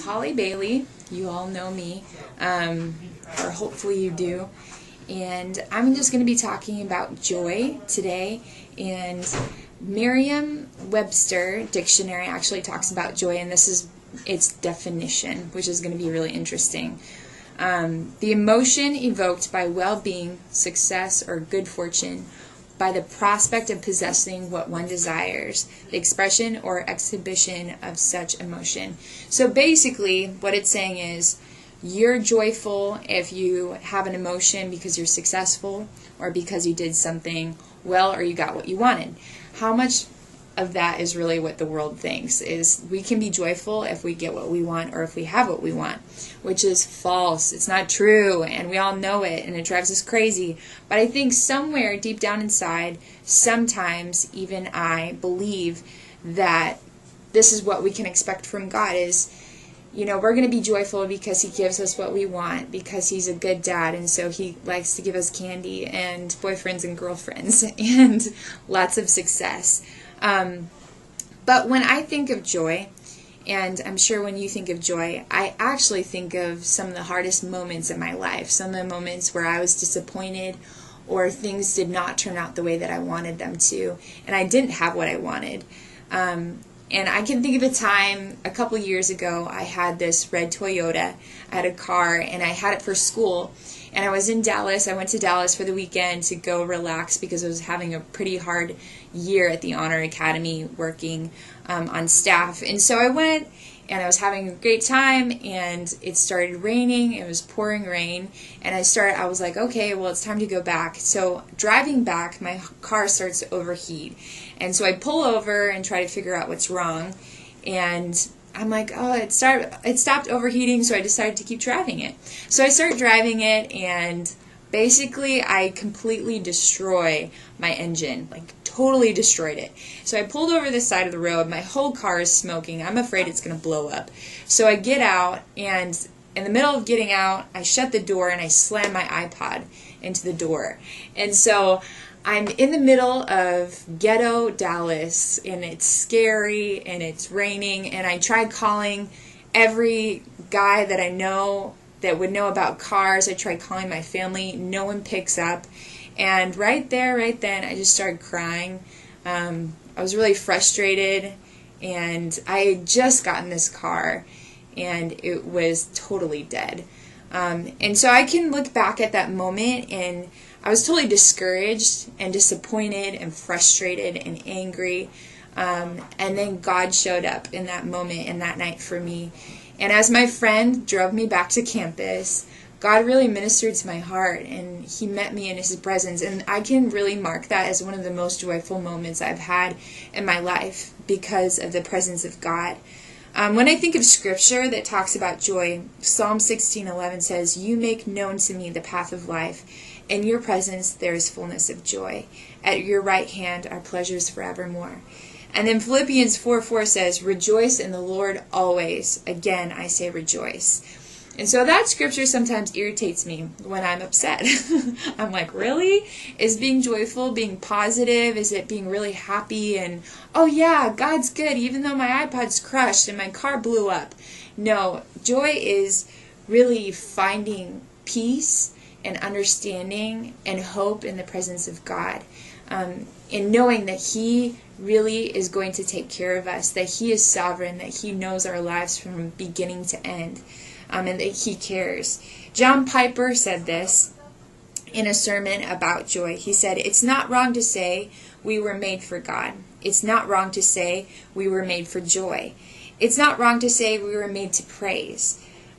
Holly Bailey. You all know me, or hopefully you do. And I'm just going to be talking about joy today. And Merriam-Webster dictionary actually talks about joy, and this is its definition, which is going to be really interesting. The emotion evoked by well-being, success, or good fortune by the prospect of possessing what one desires, the expression or exhibition of such emotion. So basically, what it's saying is, you're joyful if you have an emotion because you're successful or because you did something well or you got what you wanted. How much of that is really what the world thinks, is we can be joyful if we get what we want or if we have what we want, which is false. It's not true, and we all know it, and it drives us crazy. But I think somewhere deep down inside, sometimes even I believe that this is what we can expect from God is, we're going to be joyful because He gives us what we want, because He's a good dad, and so He likes to give us candy and boyfriends and girlfriends and lots of success. But when I think of joy, and I'm sure when you think of joy, I actually think of some of the hardest moments in my life, some of the moments where I was disappointed or things did not turn out the way that I wanted them to, and I didn't have what I wanted. And I can think of a time a couple years ago, I had this red Toyota. I had a car, and I had it for school. And I was in Dallas. I went to Dallas for the weekend to go relax because I was having a pretty hard year at the Honor Academy working on staff. And so I went, and I was having a great time, and it started raining. It was pouring rain. And I was like, okay, well, it's time to go back. So driving back, my car starts to overheat. And so I pull over and try to figure out what's wrong. And I'm like, oh, it stopped overheating, so I decided to keep driving it. So I start driving it, and basically I completely destroy my engine, like totally destroyed it. So I pulled over the side of the road. My whole car is smoking. I'm afraid it's going to blow up. So I get out, and in the middle of getting out, I shut the door and I slam my iPod into the door. And so I'm in the middle of ghetto Dallas, and it's scary, and it's raining, and I tried calling every guy that I know that would know about cars. I tried calling my family. No one picks up. And right then, I just started crying. I was really frustrated, and I had just gotten this car, and it was totally dead. And so I can look back at that moment, and I was totally discouraged and disappointed and frustrated and angry. And then God showed up in that moment and that night for me. And as my friend drove me back to campus, God really ministered to my heart, and He met me in His presence. And I can really mark that as one of the most joyful moments I've had in my life because of the presence of God. When I think of scripture that talks about joy, Psalm 16:11 says, "You make known to me the path of life. In your presence there is fullness of joy. At your right hand are pleasures forevermore." And then Philippians 4:4 says, "Rejoice in the Lord always. Again, I say rejoice." And so that scripture sometimes irritates me when I'm upset. I'm like, really? Is being joyful, being positive, is it being really happy and, oh yeah, God's good even though my iPod's crushed and my car blew up? No, joy is really finding peace and understanding and hope in the presence of God. In knowing that He really is going to take care of us, that He is sovereign, that He knows our lives from beginning to end. And that He cares. John Piper said this in a sermon about joy. He said, "It's not wrong to say we were made for God. It's not wrong to say we were made for joy. It's not wrong to say we were made to praise.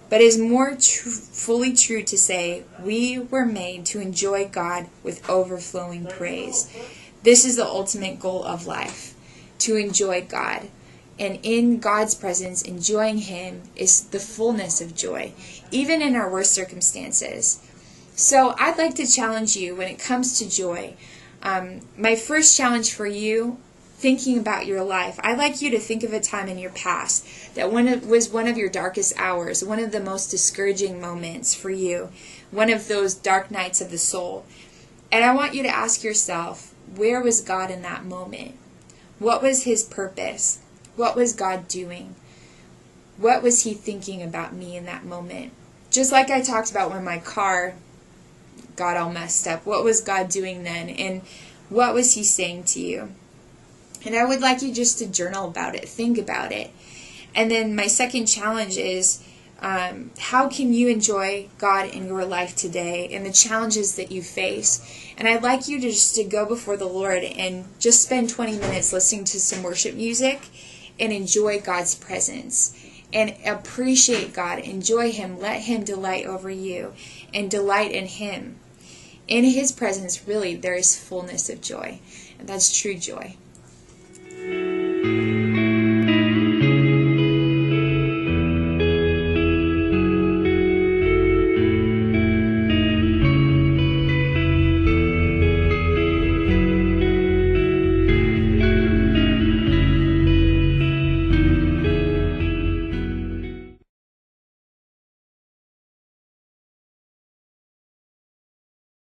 But it is more fully true to say we were made to enjoy God with overflowing praise." This is the ultimate goal of life, to enjoy God. And in God's presence, enjoying Him is the fullness of joy, even in our worst circumstances. So I'd like to challenge you when it comes to joy. My first challenge for you, thinking about your life, I'd like you to think of a time in your past that was one of your darkest hours, one of the most discouraging moments for you, one of those dark nights of the soul. And I want you to ask yourself, where was God in that moment? What was His purpose? What was God doing? What was he thinking about me in that moment? Just like I talked about when my car got all messed up. What was God doing then? And what was he saying to you? And I would like you just to journal about it. Think about it. And then my second challenge is, how can you enjoy God in your life today and the challenges that you face? And I'd like you to just to go before the Lord and just spend 20 minutes listening to some worship music and enjoy God's presence and appreciate God. Enjoy him. Let him delight over you and delight in him. In his presence, really, there is fullness of joy. And that's true joy.